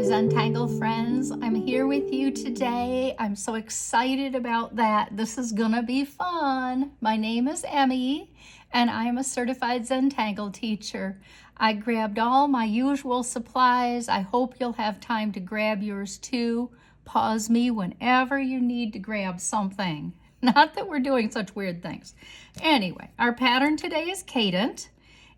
Zentangle friends. I'm here with you today. I'm so excited about that. This is gonna be fun. My name is Emmy and I'm a certified Zentangle teacher. I grabbed all my usual supplies. I hope you'll have time to grab yours too. Pause me whenever you need to grab something. Not that we're doing such weird things. Anyway, our pattern today is Cadent,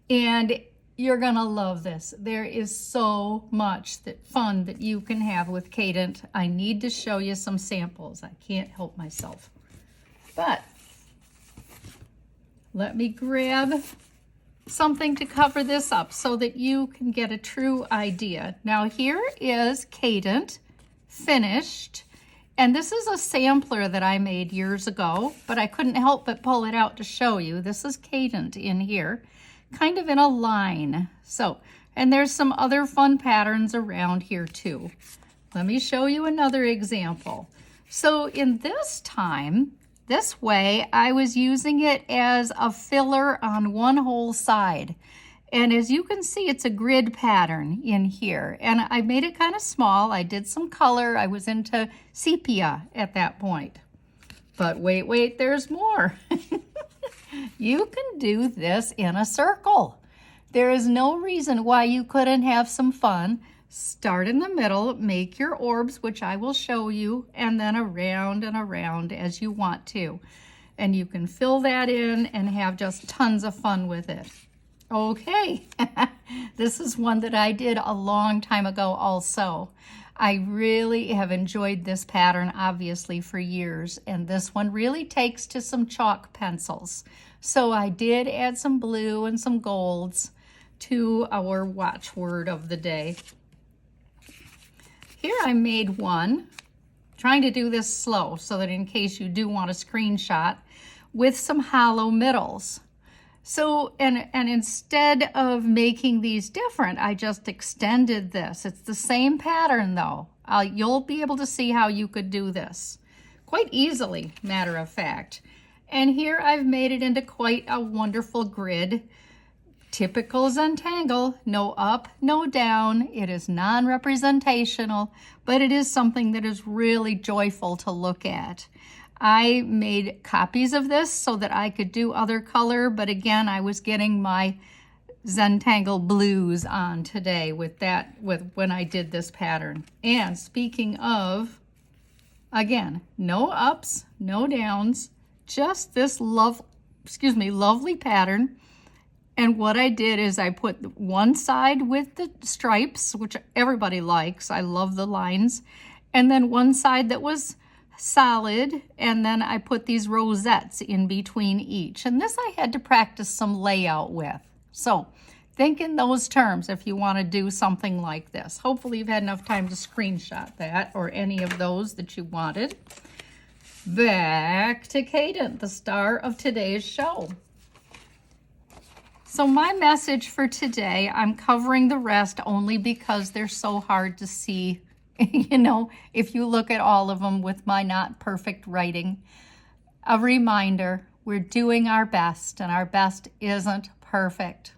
and you're gonna love this. There is so much fun that you can have with Cadent. I need to show you some samples. I can't help myself. But let me grab something to cover this up so that you can get a true idea. Now here is Cadent finished. And this is a sampler that I made years ago, but I couldn't help but pull it out to show you. This is Cadent in here, kind of in a line. So, and there's some other fun patterns around here too. Let me show you another example. So in this way, I was using it as a filler on one whole side. And as you can see, it's a grid pattern in here. And I made it kind of small. I did some color. I was into sepia at that point. But wait, there's more. You can do this in a circle. There is no reason why you couldn't have some fun. Start in the middle, make your orbs, which I will show you, and then around and around as you want to. And you can fill that in and have just tons of fun with it. Okay, this is one that I did a long time ago also. I really have enjoyed this pattern, obviously, for years, and this one really takes to some chalk pencils. So I did add some blue and some golds to our watchword of the day. Here I made one, trying to do this slow so that in case you do want a screenshot, with some hollow middles. So, and instead of making these different, I just extended this. It's the same pattern though. You'll be able to see how you could do this quite easily, matter of fact. And here I've made it into quite a wonderful grid. Typical Zentangle, no up, no down. It is non-representational, but it is something that is really joyful to look at. I made copies of this so that I could do other color, but again, I was getting my Zentangle blues on today with when I did this pattern. And speaking of, again, no ups, no downs, just this lovely pattern. And what I did is I put one side with the stripes, which everybody likes. I love the lines. And then one side that was solid, and then I put these rosettes in between each. And this I had to practice some layout with. So think in those terms if you want to do something like this. Hopefully you've had enough time to screenshot that or any of those that you wanted. Back to Cadent, the star of today's show. So my message for today, I'm covering the rest only because they're so hard to see. You know, if you look at all of them with my not perfect writing. A reminder, we're doing our best, and our best isn't perfect.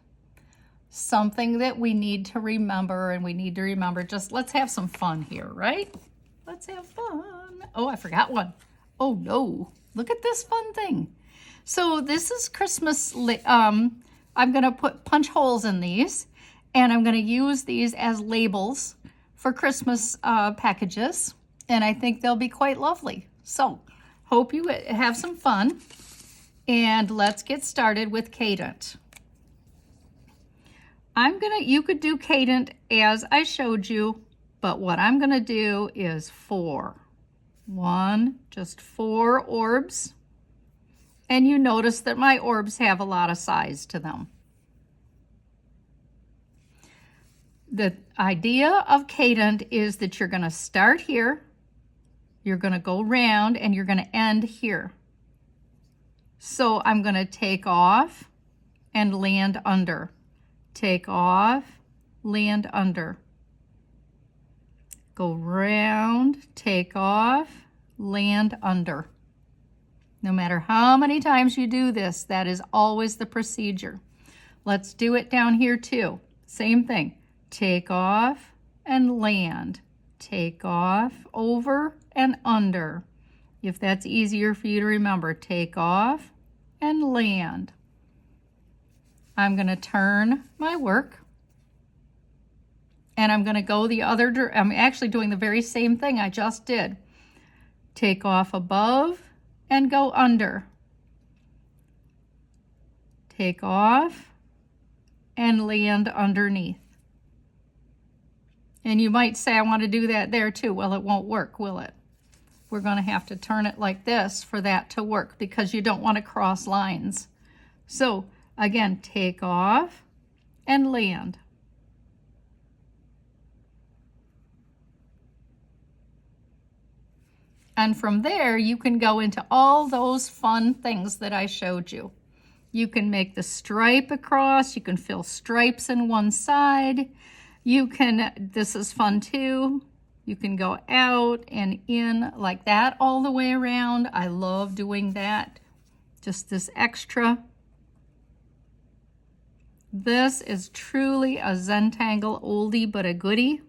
Something that we need to remember, and we need to remember, just let's have some fun here, right? Let's have fun. Oh, I forgot one. Oh no, look at this fun thing. So this is Christmas. I'm gonna put punch holes in these, and I'm gonna use these as labels for Christmas packages, and I think they'll be quite lovely. So, hope you have some fun, and let's get started with Cadent. You could do Cadent as I showed you, but what I'm gonna do is just four orbs, and you notice that my orbs have a lot of size to them. The idea of Cadent is that you're going to start here, you're going to go round, and you're going to end here. So I'm going to take off and land under. Take off, land under. Go round, take off, land under. No matter how many times you do this, that is always the procedure. Let's do it down here too. Same thing. Take off and land. Take off, over and under. If that's easier for you to remember, take off and land. I'm going to turn my work and I'm going to go the other direction. I'm actually doing the very same thing I just did. Take off above and go under. Take off and land underneath. And you might say, I want to do that there too. Well, it won't work, will it? We're going to have to turn it like this for that to work because you don't want to cross lines. So again, take off and land. And from there, you can go into all those fun things that I showed you. You can make the stripe across. You can fill stripes in one side. You can, this is fun too. You can go out and in like that all the way around. I love doing that. Just this extra. This is truly a Zentangle oldie but a goodie,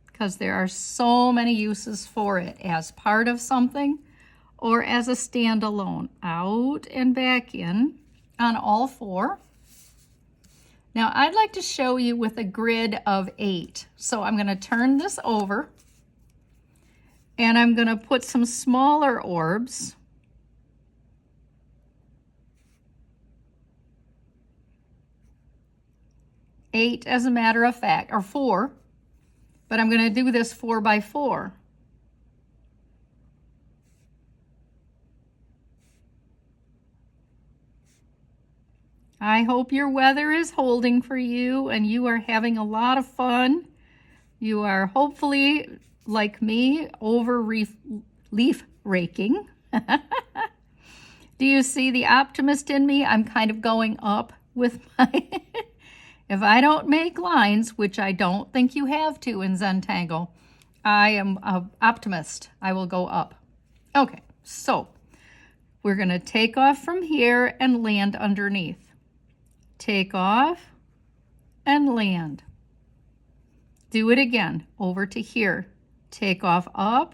because there are so many uses for it as part of something or as a standalone. Out and back in on all four. Now I'd like to show you with a grid of 8. So I'm going to turn this over and I'm going to put some smaller orbs. Eight as a matter of fact, or 4. But I'm going to do this 4 by 4. I hope your weather is holding for you and you are having a lot of fun. You are hopefully, like me, over leaf raking. Do you see the optimist in me? I'm kind of going up with my... If I don't make lines, which I don't think you have to in Zentangle, I am an optimist. I will go up. Okay, so we're going to take off from here and land underneath. Take off and land. Do it again, over to here. Take off up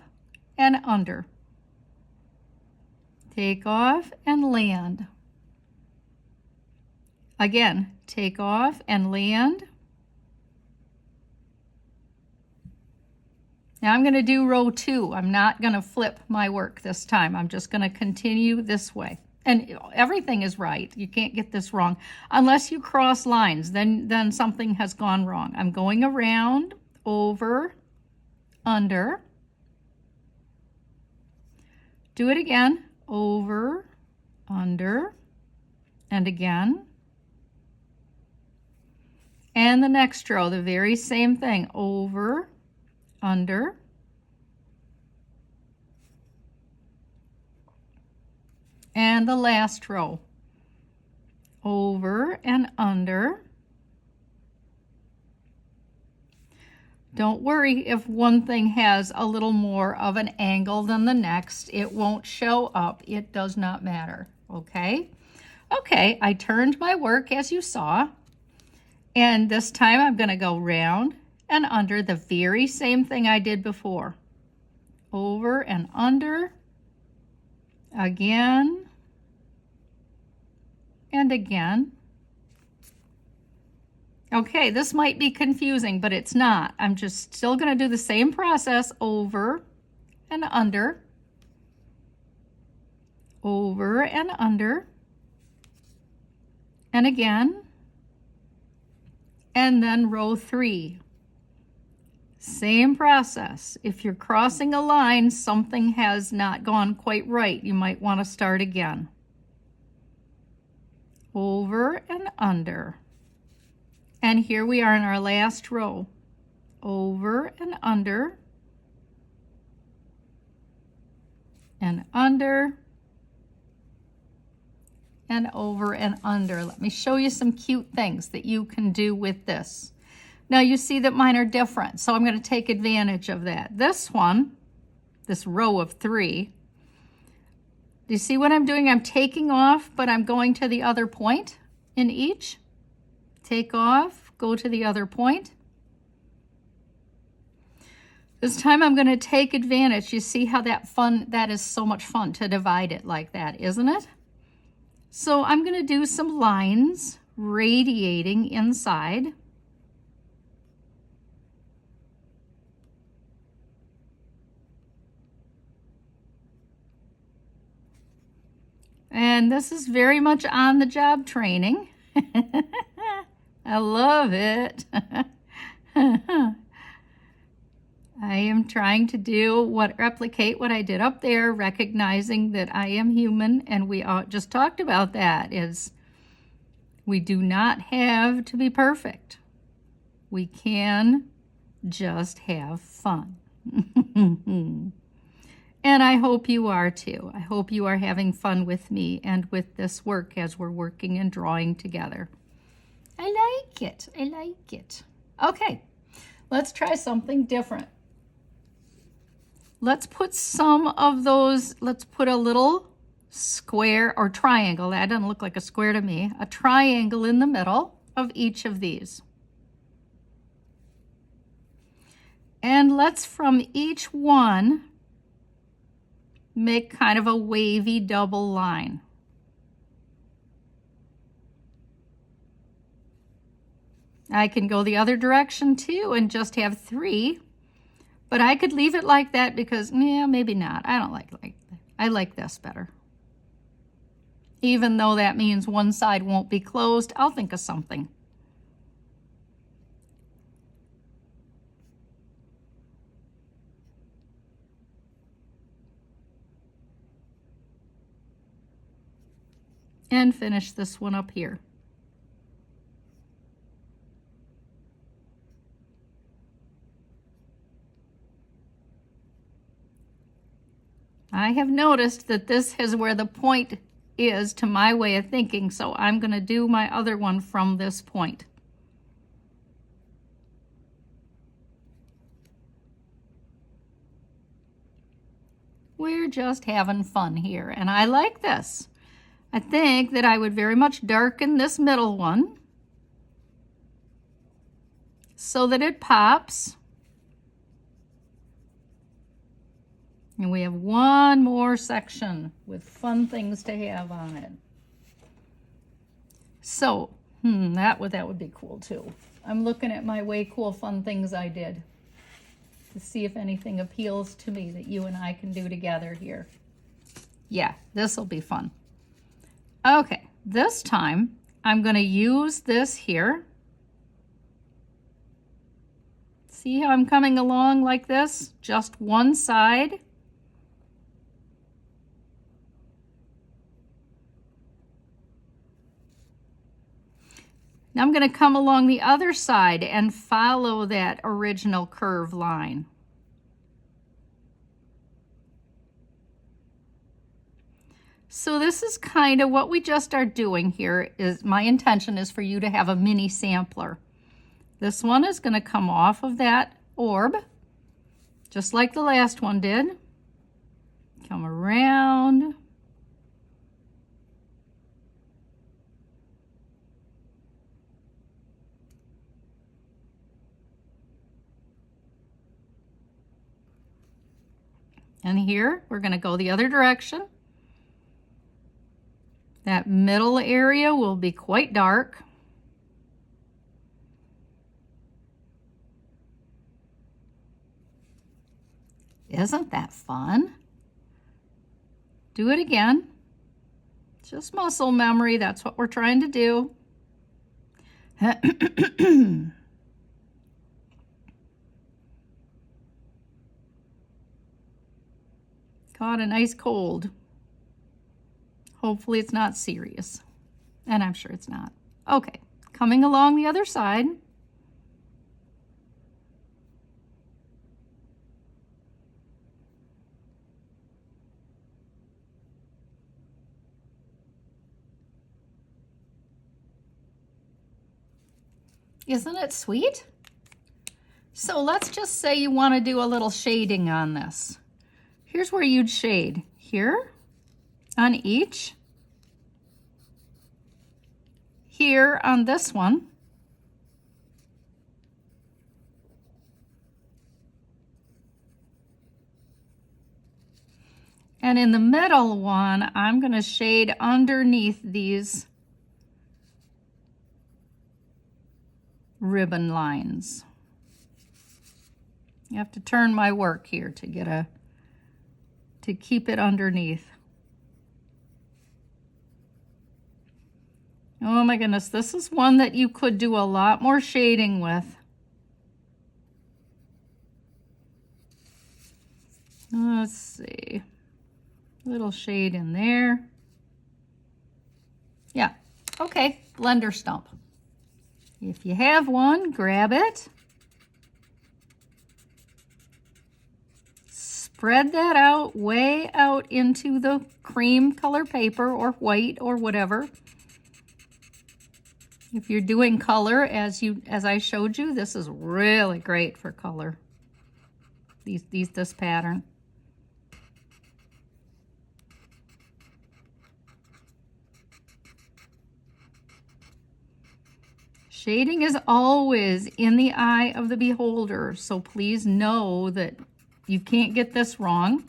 and under. Take off and land. Again, take off and land. Now I'm going to do row 2. I'm not going to flip my work this time. I'm just going to continue this way. And everything is right. You can't get this wrong. Unless you cross lines, then something has gone wrong. I'm going around, over, under. Do it again. Over, under, and again. And the next row, the very same thing. Over, under. And the last row. Over and under. Don't worry if one thing has a little more of an angle than the next. It won't show up. It does not matter. Okay? Okay, I turned my work as you saw. And this time I'm going to go round and under the very same thing I did before. Over and under. Again. And again. Okay, this might be confusing, but it's not. I'm just still going to do the same process. Over and under. Over and under. And again. And then row 3. Same process. If you're crossing a line, something has not gone quite right. You might want to start again. Over and under. And here we are in our last row. Over and under. And under. And over and under. Let me show you some cute things that you can do with this. Now you see that mine are different, so I'm going to take advantage of that. This one, this row of 3, do you see what I'm doing? I'm taking off, but I'm going to the other point in each. Take off, go to the other point. This time I'm going to take advantage. You see how that is so much fun to divide it like that, isn't it? So I'm going to do some lines radiating inside. And this is very much on the job training. I love it. I am trying to replicate what I did up there, recognizing that I am human, and we just talked about that, is we do not have to be perfect. We can just have fun. And I hope you are too. I hope you are having fun with me and with this work as we're working and drawing together. I like it. I like it. Okay, let's try something different. Let's put some of those, let's put a little square or triangle. That doesn't look like a square to me. A triangle in the middle of each of these. And let's, from each one, make kind of a wavy double line. I can go the other direction too and just have 3, but I could leave it like that because, yeah, maybe not. I don't like that. I like this better. Even though that means one side won't be closed, I'll think of something. And finish this one up here. I have noticed that this is where the point is to my way of thinking, so I'm going to do my other one from this point. We're just having fun here, and I like this. I think that I would very much darken this middle one so that it pops. And we have one more section with fun things to have on it. So, that would be cool too. I'm looking at my way cool fun things I did to see if anything appeals to me that you and I can do together here. Yeah, this will be fun. Okay, this time I'm going to use this here. See how I'm coming along like this? Just one side. Now I'm going to come along the other side and follow that original curve line. So this is kind of what we just are doing here. My intention is for you to have a mini sampler. This one is going to come off of that orb, just like the last one did. Come around. And here, we're going to go the other direction. That middle area will be quite dark. Isn't that fun? Do it again. Just muscle memory, that's what we're trying to do. Caught a nice cold. Hopefully it's not serious. And I'm sure it's not. Okay, coming along the other side. Isn't it sweet? So let's just say you want to do a little shading on this. Here's where you'd shade. Here on each. Here on this one. And in the middle one, I'm going to shade underneath these ribbon lines. You have to turn my work here to get to keep it underneath. Oh my goodness, this is one that you could do a lot more shading with. Let's see, little shade in there. Yeah, okay, blender stump. If you have one, grab it. Spread that out, way out into the cream color paper or white or whatever. If you're doing color, as I showed you, this is really great for color. This pattern. Shading is always in the eye of the beholder, so please know that you can't get this wrong.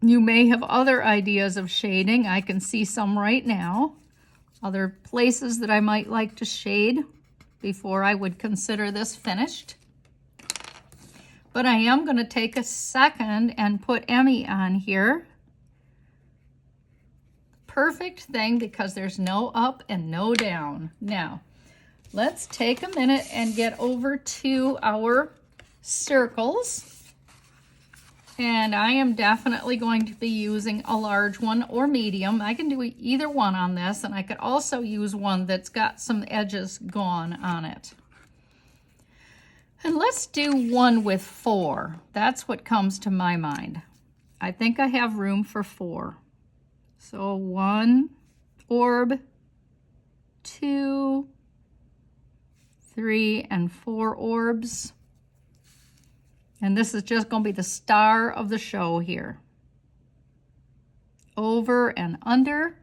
You may have other ideas of shading. I can see some right now. Other places that I might like to shade before I would consider this finished. But I am going to take a second and put Emmy on here. Perfect thing because there's no up and no down. Now, let's take a minute and get over to our circles. And I am definitely going to be using a large one or medium. I can do either one on this, and I could also use one that's got some edges gone on it. And let's do one with 4. That's what comes to my mind. I think I have room for 4. So 1 orb, 2, 3, and 4 orbs. And this is just going to be the star of the show here. Over and under.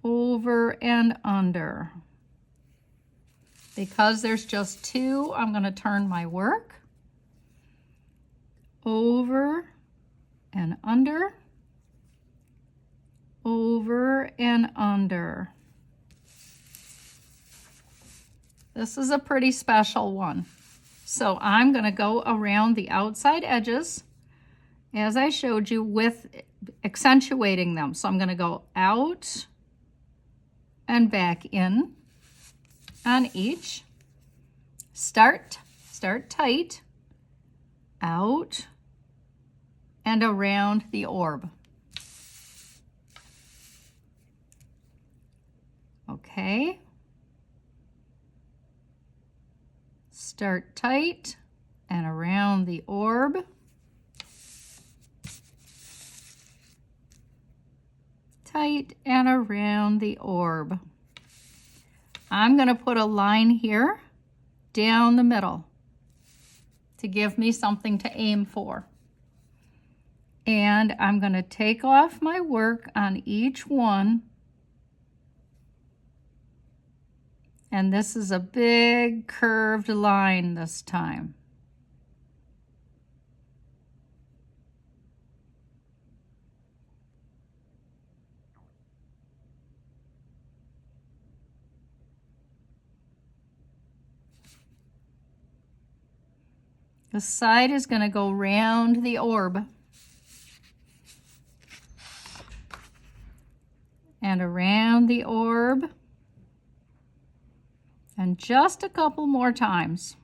Over and under. Because there's just 2, I'm going to turn my work. Over and under. Over and under. This is a pretty special one. So I'm going to go around the outside edges, as I showed you, with accentuating them. So I'm going to go out and back in on each. Start tight, out, and around the orb. Okay. Start tight and around the orb. Tight and around the orb. I'm going to put a line here down the middle to give me something to aim for. And I'm going to take off my work on each one. And this is a big curved line this time. The side is going to go round the orb. And around the orb. And just a couple more times.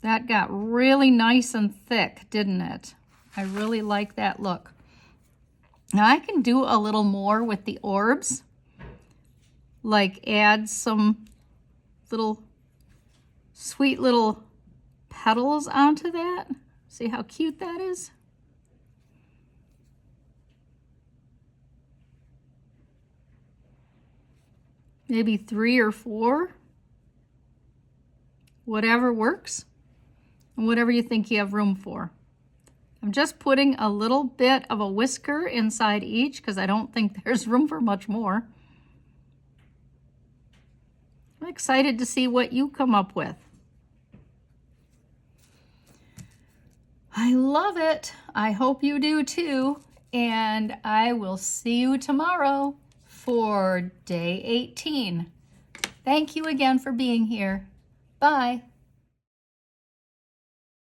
That got really nice and thick, didn't it? I really like that look. Now I can do a little more with the orbs, like add some little sweet little petals onto that. See how cute that is? Maybe 3 or 4, whatever works, and whatever you think you have room for. I'm just putting a little bit of a whisker inside each because I don't think there's room for much more. I'm excited to see what you come up with. I love it. I hope you do too. And I will see you tomorrow for day 18. Thank you again for being here. Bye.